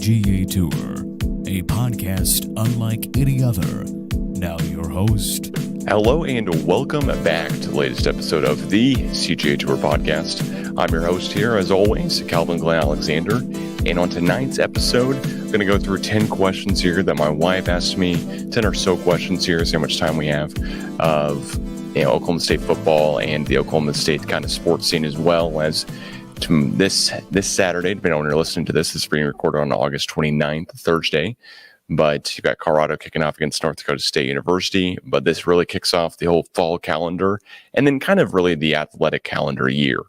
CGA Tour, a podcast unlike any other. Now your host. Hello and welcome back to the latest episode of the CGA Tour podcast. I'm your host here, as always, Glen Alexander. And on tonight's episode, I'm going to go through 10 questions here that my wife asked me, 10 or so questions here, see how much time we have, of Oklahoma State football and the Oklahoma State kind of sports scene, as well as this Saturday, depending on when you're listening to this is being recorded on August 29th, Thursday. But you've got Colorado kicking off against South Dakota State University. But this really kicks off the whole fall calendar and then kind of really the athletic calendar year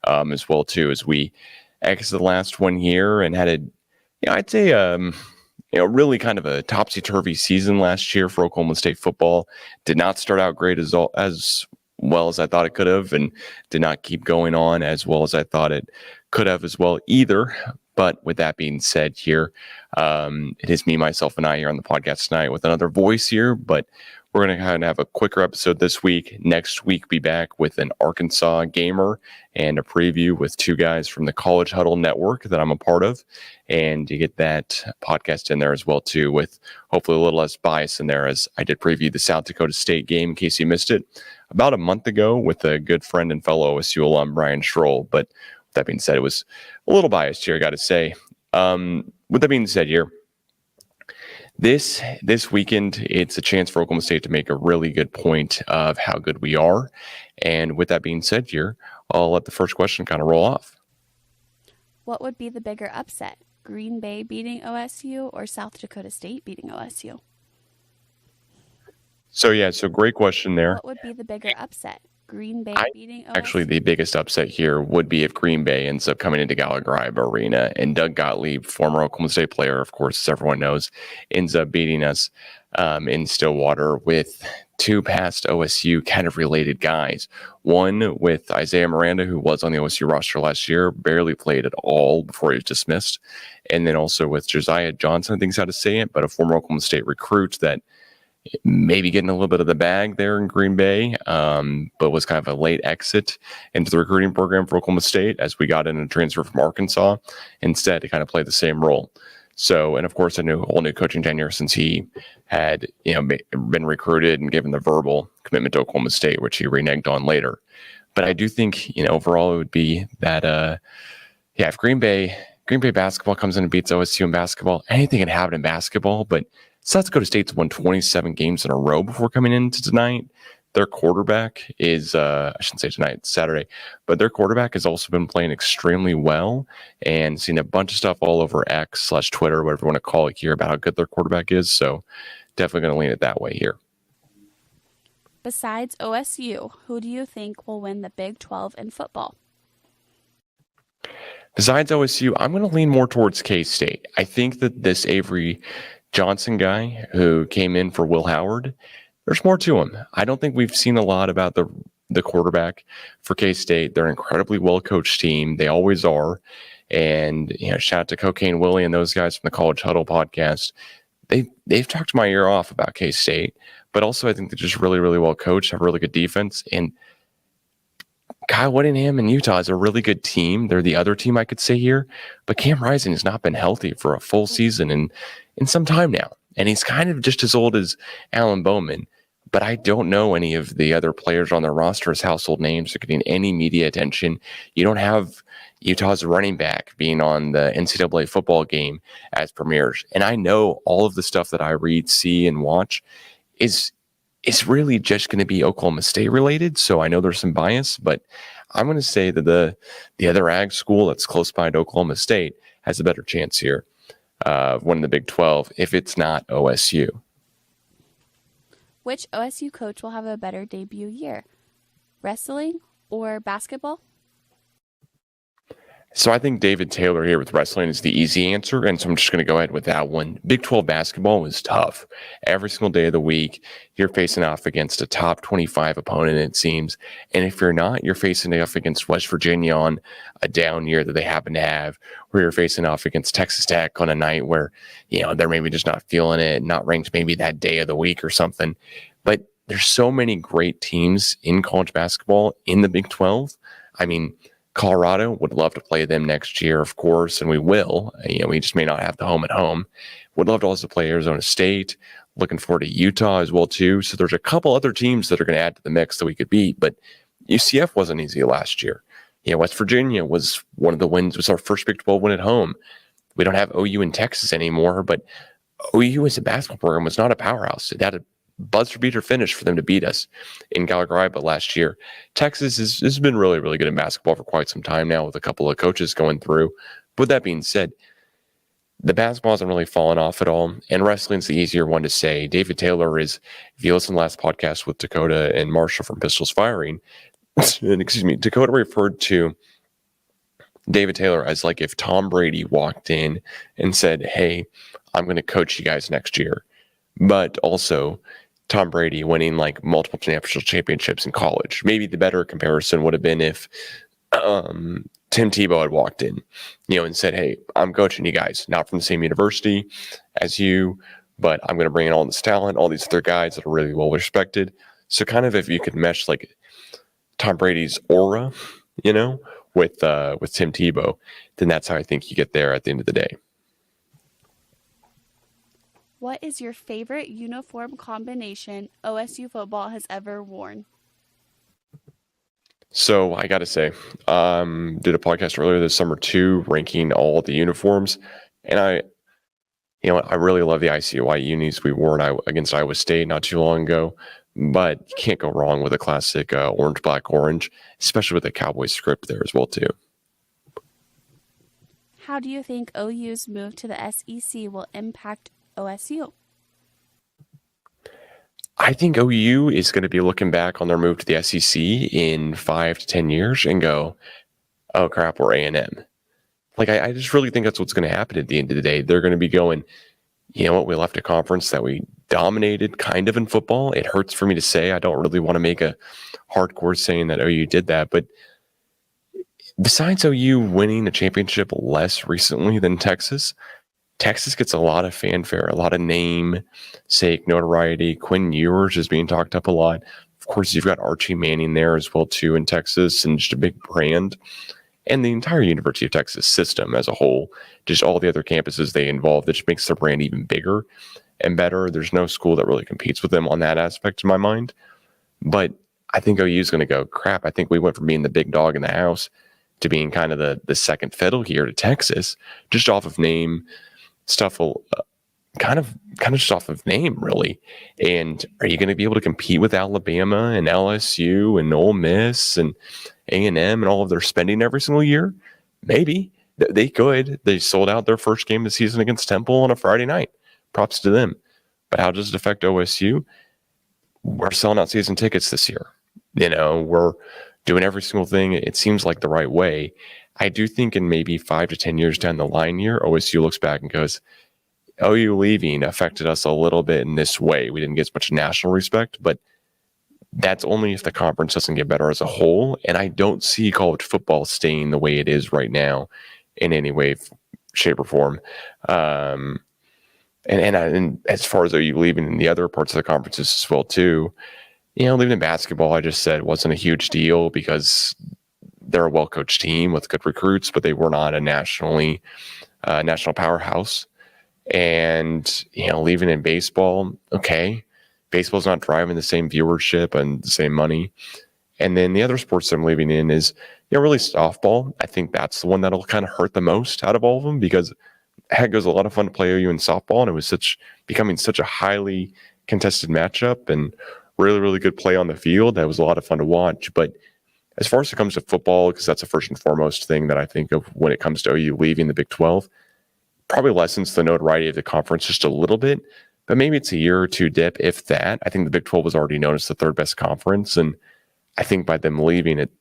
as well, too, as we exit the last one here and had I'd say, really kind of a topsy-turvy season last year for Oklahoma State football. Did not start out great as well as I thought it could have, and did not keep going on as well as I thought it could have as well either. But with that being said here, it is me, myself, and I here on the podcast tonight with another voice here, but we're going to kind of have a quicker episode this week. Next week, be back with an Arkansas gamer and a preview with two guys from the College Huddle Network that I'm a part of. And you get that podcast in there as well, too, with hopefully a little less bias in there, as I did preview the South Dakota State game, in case you missed it, about a month ago with a good friend and fellow OSU alum, Brian Schroll. But with that being said, it was a little biased here, I got to say. With that being said here, This weekend, it's a chance for Oklahoma State to make a really good point of how good we are. And with that being said here, I'll let the first question kind of roll off. What would be the bigger upset? Green Bay beating OSU or South Dakota State beating OSU? So great question there. What would be the bigger upset? Green Bay beating OSU? Actually, the biggest upset here would be if Green Bay ends up coming into Gallagher Arena and Doug Gottlieb, former Oklahoma State player, of course, as everyone knows, ends up beating us in Stillwater with two past OSU kind of related guys. One with Isaiah Miranda, who was on the OSU roster last year, barely played at all before he was dismissed. And then also with Josiah Johnson, I think is how to say it, but a former Oklahoma State recruit that maybe getting a little bit of the bag there in Green Bay, but was kind of a late exit into the recruiting program for Oklahoma State as we got in a transfer from Arkansas instead to kind of play the same role. So, and of course, a whole new coaching tenure since he had, been recruited and given the verbal commitment to Oklahoma State, which he reneged on later. But I do think, overall it would be that, if Green Bay basketball comes in and beats OSU in basketball, anything can happen in basketball, but South Dakota State's won 27 games in a row before coming into tonight. Their quarterback is, I shouldn't say tonight, Saturday, but their quarterback has also been playing extremely well and seen a bunch of stuff all over X/Twitter, whatever you want to call it here, about how good their quarterback is. So definitely going to lean it that way here. Besides OSU, who do you think will win the Big 12 in football? Besides OSU, I'm going to lean more towards K-State. I think that this Avery Johnson guy who came in for Will Howard, there's more to him. I don't think we've seen a lot about the quarterback for K-State. They're an incredibly well-coached team. They always are. And, shout out to Cocaine Willie and those guys from the College Huddle podcast. They've talked my ear off about K-State, but also I think they're just really, really well coached, have really good defense. And Kyle Whittingham in Utah is a really good team. They're the other team I could say here, but Cam Rising has not been healthy for a full season in some time now. And he's kind of just as old as Alan Bowman, but I don't know any of the other players on their roster as household names are getting any media attention. You don't have Utah's running back being on the NCAA football game as premieres. And I know all of the stuff that I read, see, and watch is really just going to be Oklahoma State related. So I know there's some bias, but I'm going to say that the other ag school that's close by to Oklahoma State has a better chance here of winning the Big 12 if it's not OSU. Which OSU coach will have a better debut year? Wrestling or basketball? So I think David Taylor here with wrestling is the easy answer, and so I'm just going to go ahead with that one. Big 12 basketball is tough. Every single day of the week, you're facing off against a top 25 opponent, it seems. And if you're not, you're facing off against West Virginia on a down year that they happen to have, where you're facing off against Texas Tech on a night where, they're maybe just not feeling it, not ranked maybe that day of the week or something. But there's so many great teams in college basketball in the Big 12. I mean, Colorado, would love to play them next year, of course, and we will. We just may not have the home at home. Would love to also play Arizona State. Looking forward to Utah as well, too. So there's a couple other teams that are going to add to the mix that we could beat, but UCF wasn't easy last year. West Virginia was one of the wins. It was our first Big 12 win at home. We don't have OU in Texas anymore, but OU as a basketball program was not a powerhouse. It had a buzzer beater finish for them to beat us in Gallagher last year. Texas has been really, really good in basketball for quite some time now with a couple of coaches going through. But with that being said, the basketball hasn't really fallen off at all, and wrestling's the easier one to say. David Taylor is, if you listen to the last podcast with Dakota and Marshall from Pistols Firing, Dakota referred to David Taylor as like if Tom Brady walked in and said, hey, I'm going to coach you guys next year. But also Tom Brady winning like multiple national championships in college. Maybe the better comparison would have been if Tim Tebow had walked in, and said, hey, I'm coaching you guys, not from the same university as you, but I'm going to bring in all this talent, all these other guys that are really well respected. So kind of if you could mesh like Tom Brady's aura, with Tim Tebow, then that's how I think you get there at the end of the day. What is your favorite uniform combination OSU football has ever worn? So I got to say, did a podcast earlier this summer too, ranking all the uniforms, and I really love the ICY unis we wore against Iowa State not too long ago. But you can't go wrong with a classic orange, black, orange, especially with the Cowboy script there as well too. How do you think OU's move to the SEC will impact OSU? I think OU is going to be looking back on their move to the SEC in 5 to 10 years and go, oh crap, we're A&M. Like, I just really think that's what's going to happen at the end of the day. They're going to be going, you know what, we left a conference that we dominated kind of in football. It hurts for me to say. I don't really want to make a hardcore saying that OU did that. But besides OU winning a championship less recently than Texas gets a lot of fanfare, a lot of namesake notoriety. Quinn Ewers is being talked up a lot. Of course, you've got Archie Manning there as well, too, in Texas, and just a big brand. And the entire University of Texas system as a whole, just all the other campuses they involve, that just makes their brand even bigger and better. There's no school that really competes with them on that aspect in my mind. But I think OU is going to go, crap, I think we went from being the big dog in the house to being kind of the second fiddle here to Texas, just off of name stuff, kind of just off of name, really. And are you going to be able to compete with Alabama and LSU and Ole Miss and A&M and all of their spending every single year? Maybe. They could. They sold out their first game of the season against Temple on a Friday night. Props to them. But how does it affect OSU? We're selling out season tickets this year. We're doing every single thing. It seems like the right way. I do think in maybe 5 to 10 years down the line here, OSU looks back and goes, OU leaving affected us a little bit in this way. We didn't get as much national respect, but that's only if the conference doesn't get better as a whole. And I don't see college football staying the way it is right now in any way, shape, or form. And as far as OU leaving in the other parts of the conferences as well, too, leaving in basketball, I just said wasn't a huge deal because they're a well-coached team with good recruits, but they were not a national powerhouse. And, leaving in baseball, okay. Baseball's not driving the same viewership and the same money. And then the other sports I'm leaving in is, really softball. I think that's the one that'll kind of hurt the most out of all of them because heck, it was a lot of fun to play OU in softball, and it was becoming such a highly contested matchup and really, really good play on the field. That was a lot of fun to watch. But as far as it comes to football, because that's the first and foremost thing that I think of when it comes to OU leaving the Big 12, probably lessens the notoriety of the conference just a little bit, but maybe it's a year or two dip, if that. I think the Big 12 was already known as the third best conference, and I think by them leaving, it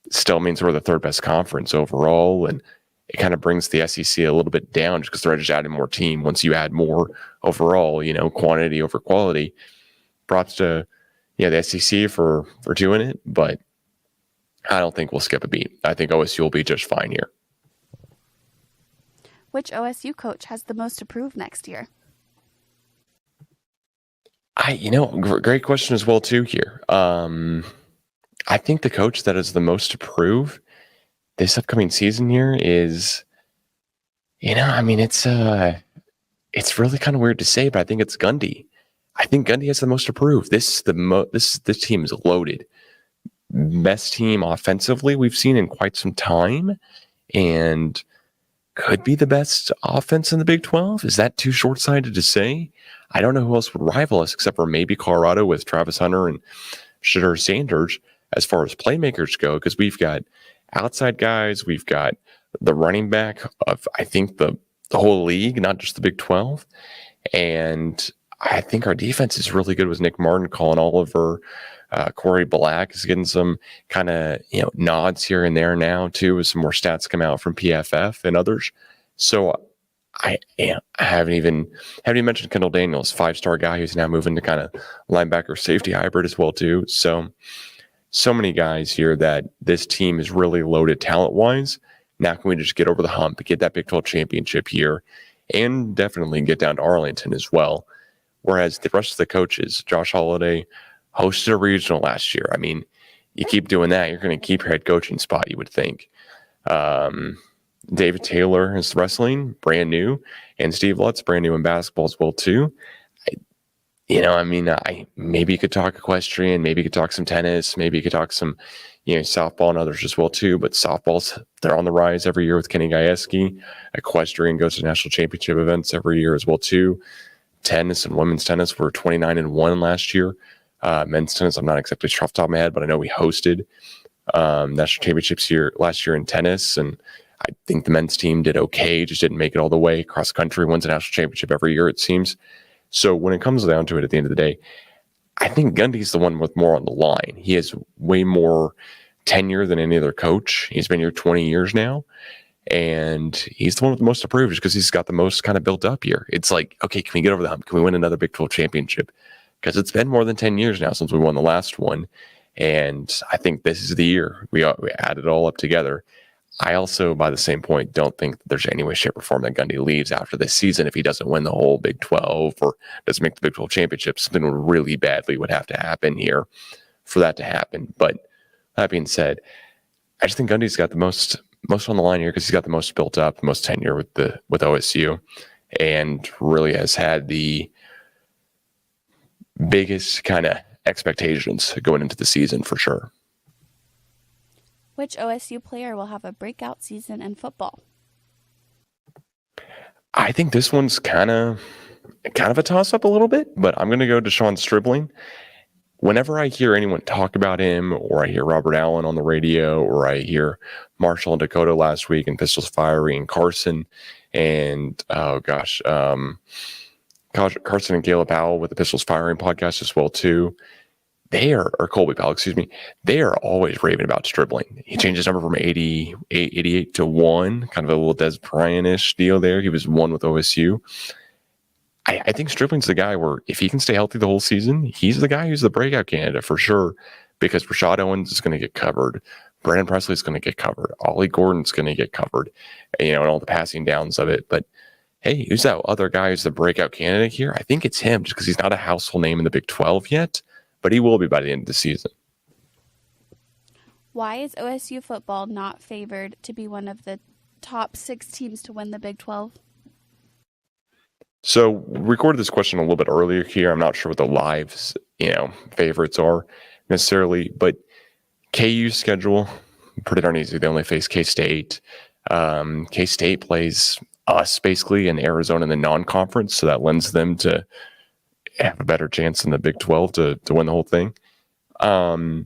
still means we're the third best conference overall, and it kind of brings the SEC a little bit down just because they're just adding more team. Once you add more overall, quantity over quality. Props to the SEC for doing it, but I don't think we'll skip a beat. I think OSU will be just fine here. Which OSU coach has the most to prove next year? Great question as well too here. I think the coach that has the most to prove, this upcoming season here is, it's really kind of weird to say, but I think it's Gundy. I think Gundy has the most to prove. This team is loaded. Best team offensively we've seen in quite some time, and could be the best offense in the Big 12. Is that too short-sighted to say? I don't know who else would rival us except for maybe Colorado with Travis Hunter and Shedeur Sanders as far as playmakers go, because we've got outside guys, we've got the running back of, I think, the whole league, not just the Big 12. And I think our defense is really good with Nick Martin, Colin Oliver, Corey Black is getting some kind of nods here and there now too, as some more stats come out from PFF and others. So I haven't even mentioned Kendall Daniels, 5-star guy who's now moving to kind of linebacker safety hybrid as well too. So many guys here that this team is really loaded talent wise. Now can we just get over the hump, get that Big 12 championship here, and definitely get down to Arlington as well. Whereas the rest of the coaches, Josh Holiday hosted a regional last year. I mean, you keep doing that, you're going to keep your head coaching spot, you would think. David Taylor is wrestling, brand new, and Steve Lutz, brand new in basketball as well too. Maybe you could talk equestrian, maybe you could talk some tennis, maybe you could talk some, softball and others as well too. But they're on the rise every year with Kenny Gajewski. Equestrian goes to national championship events every year as well too. Tennis and women's tennis were 29-1 last year. Men's tennis, I'm not exactly sure off the top of my head, but I know we hosted national championships last year in tennis, and I think the men's team did okay, just didn't make it all the way. Cross country wins a national championship every year, it seems. So when it comes down to it at the end of the day, I think Gundy's the one with more on the line. He has way more tenure than any other coach. He's been here 20 years now, and he's the one with the most approved because he's got the most kind of built up here. It's like, okay, can we get over the hump? Can we win another Big 12 championship? Because it's been more than 10 years now since we won the last one. And I think this is the year we add it all up together. I also, by the same point, don't think that there's any way, shape, or form that Gundy leaves after this season if he doesn't win the whole Big 12 or doesn't make the Big 12 championship. Something really badly would have to happen here for that to happen. But that being said, I just think Gundy's got the most on the line here because he's got the most built up, the most tenure with OSU, and really has had the biggest kind of expectations going into the season for sure. Which OSU player will have a breakout season in football? I think this one's kind of a toss-up a little bit, but I'm going to go to Sean Stribling. Whenever I hear anyone talk about him, or I hear Robert Allen on the radio, or I hear Marshall and Dakota last week and Pistols Fiery and Carson, and Carson and Caleb Powell with the Pistols Firing podcast as well too. Or Colby Powell, excuse me. They are always raving about Stribling. He changed his number from 88 to 1, kind of a little Des Bryant-ish deal there. He was 1 with OSU. I think Stribling's the guy where if he can stay healthy the whole season, he's the guy who's the breakout candidate for sure, because Rashad Owens is going to get covered. Brandon Presley is going to get covered. Ollie Gordon's going to get covered, and all the passing downs of it. But hey, who's that other guy who's the breakout candidate here? I think it's him, just because he's not a household name in the Big 12 yet, but he will be by the end of the season. Why is OSU football not favored to be one of the top 6 teams to win the Big 12? So we recorded this question a little bit earlier here. I'm not sure what the live, favorites are necessarily, but KU's schedule, pretty darn easy. They only face K-State. K-State plays us basically in Arizona in the non-conference, so that lends them to have a better chance in the Big 12 to win the whole thing. And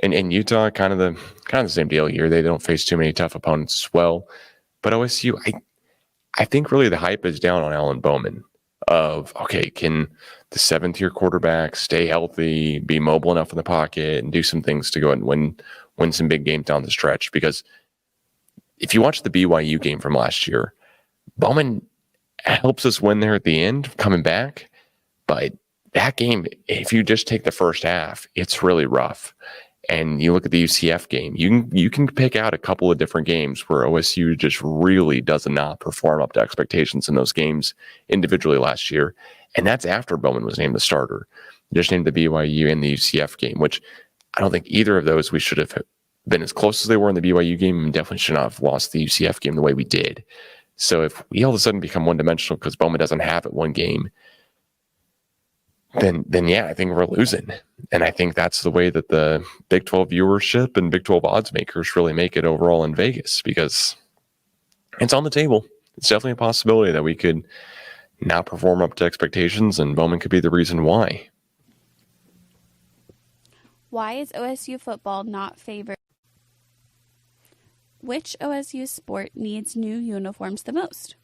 Utah, kind of the same deal here. They don't face too many tough opponents as well. But OSU, I think really the hype is down on Alan Bowman of, okay, can the 7th-year quarterback stay healthy, be mobile enough in the pocket, and do some things to go and win some big games down the stretch? Because if you watch the BYU game from last year, Bowman helps us win there at the end, coming back. But that game, if you just take the first half, it's really rough. And you look at the UCF game, you can pick out a couple of different games where OSU just really does not perform up to expectations in those games individually last year. And that's after Bowman was named the starter. Just named the BYU and the UCF game, which I don't think either of those we should have been as close as they were in the BYU game, and definitely should not have lost the UCF game the way we did. So if we all of a sudden become one-dimensional because Bowman doesn't have it one game, then yeah, I think we're losing. And I think that's the way that the Big 12 viewership and Big 12 odds makers really make it overall in Vegas, because it's on the table. It's definitely a possibility that we could not perform up to expectations, and Bowman could be the reason why. Why is OSU football not favored? Which OSU sport needs new uniforms the most?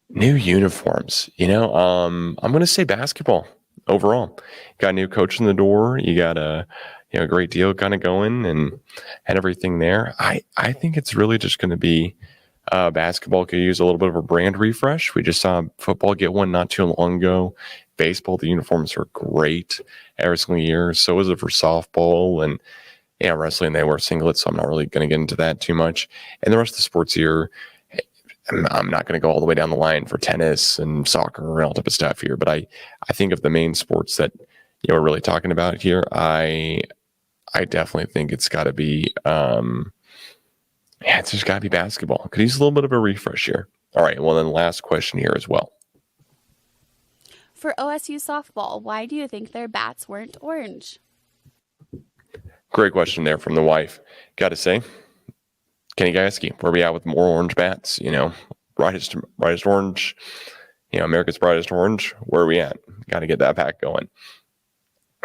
New uniforms. I'm going to say basketball overall. Got a new coach in the door. You got a great deal kind of going and everything there. I think it's really just going to be basketball could use a little bit of a brand refresh. We just saw football get one not too long ago. Baseball, the uniforms are great every single year. So is it for softball, and wrestling, they wear singlets, so I'm not really going to get into that too much. And the rest of the sports here, I'm not going to go all the way down the line for tennis and soccer and all type of stuff here. But I think of the main sports that we're really talking about here, I definitely think it's got to be it's just got to be basketball. Could use a little bit of a refresh here. All right, well then last question here as well. For OSU softball, why do you think their bats weren't orange? Great question there from the wife. Got to say, Kenny Gaiski, where we at with more orange bats? Brightest orange, America's brightest orange. Where are we at? Got to get that pack going.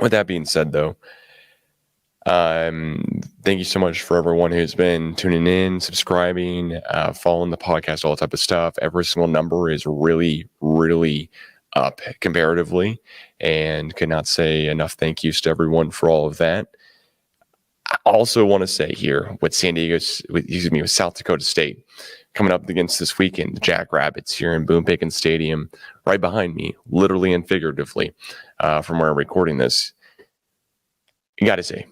With that being said, though, thank you so much for everyone who's been tuning in, subscribing, following the podcast, all that type of stuff. Every single number is really, really up comparatively, and could not say enough thank yous to everyone for all of that. I also want to say here with with South Dakota State coming up against this weekend, the Jackrabbits here in Boone Pickens Stadium, right behind me, literally and figuratively, from where I'm recording this. You got to say,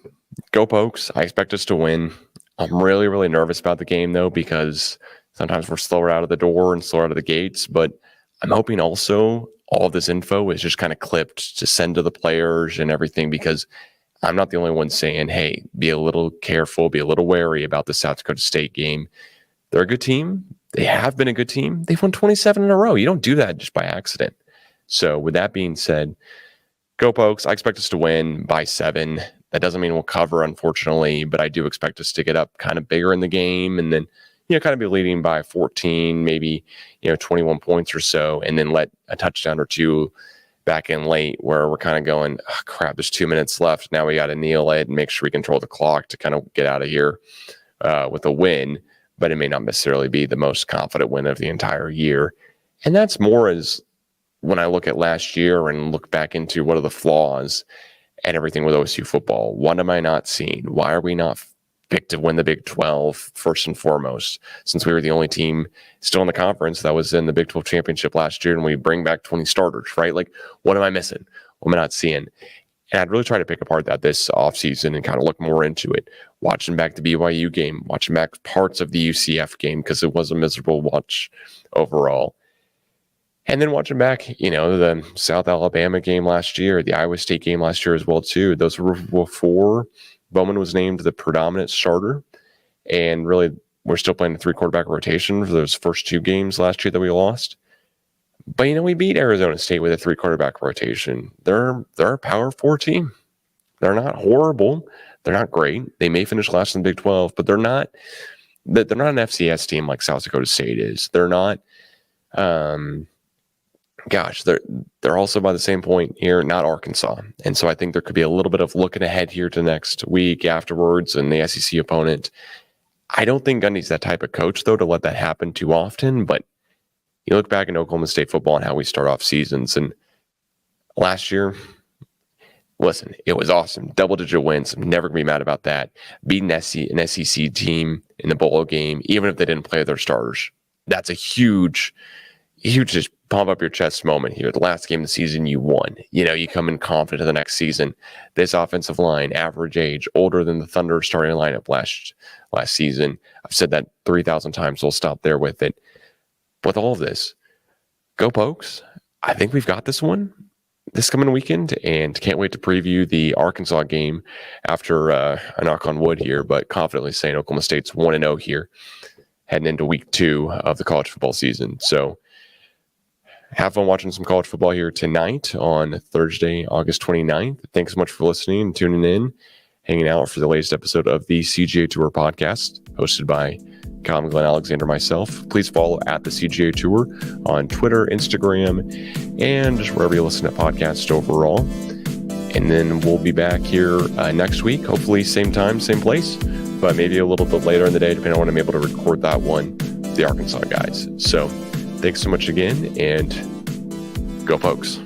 go Pokes. I expect us to win. I'm really, really nervous about the game, though, because sometimes we're slower out of the door and slower out of the gates. But I'm hoping also all of this info is just kind of clipped to send to the players and everything, because I'm not the only one saying, hey, be a little careful, be a little wary about the South Dakota State game. They're a good team. They have been a good team. They've won 27 in a row. You don't do that just by accident. So with that being said, go Pokes. I expect us to win by 7. That doesn't mean we'll cover, unfortunately, but I do expect us to get up kind of bigger in the game and then, kind of be leading by 14, maybe, 21 points or so, and then let a touchdown or two back in late where we're kind of going, oh, crap, there's 2 minutes left. Now we got to kneel it and make sure we control the clock to kind of get out of here with a win, but it may not necessarily be the most confident win of the entire year. And that's more as when I look at last year and look back into what are the flaws and everything with OSU football. What am I not seeing? Why are we not picked to win the Big 12 first and foremost, since we were the only team still in the conference that was in the Big 12 championship last year, and we bring back 20 starters, right? Like, what am I missing? What am I not seeing? And I'd really try to pick apart that this offseason and kind of look more into it. Watching back the BYU game, watching back parts of the UCF game, because it was a miserable watch overall. And then watching back, the South Alabama game last year, the Iowa State game last year as well, too. Those were before Bowman was named the predominant starter. And really, we're still playing a 3-quarterback rotation for those first 2 games last year that we lost. But, we beat Arizona State with a 3-quarterback rotation. They're a Power 4 team. They're not horrible. They're not great. They may finish last in the Big 12, but they're not an FCS team like South Dakota State is. They're not they're also by the same point here, not Arkansas. And so I think there could be a little bit of looking ahead here to next week afterwards and the SEC opponent. I don't think Gundy's that type of coach, though, to let that happen too often. But you look back in Oklahoma State football and how we start off seasons. And last year, listen, it was awesome. Double-digit wins. I'm never going to be mad about that. Beating an SEC team in the bowl game, even if they didn't play their starters. That's a huge just pump up your chest moment here. The last game of the season, you won. You come in confident to the next season. This offensive line, average age, older than the Thunder starting lineup last season. I've said that 3,000 times. We'll stop there with it. With all of this, go Pokes. I think we've got this one. this coming weekend, and can't wait to preview the Arkansas game after a knock on wood here, but confidently saying Oklahoma State's 1-0 here heading into week 2 of the college football season. So have fun watching some college football here tonight on Thursday, August 29th. Thanks so much for listening and tuning in, hanging out for the latest episode of the CGA Tour podcast, hosted by Calvin Glen Alexander, myself. Please follow at the CGA Tour on Twitter, Instagram, and just wherever you listen to podcasts overall. And then we'll be back here next week, hopefully same time, same place, but maybe a little bit later in the day, depending on when I'm able to record that one, the Arkansas guys. So thanks so much again, and go Pokes.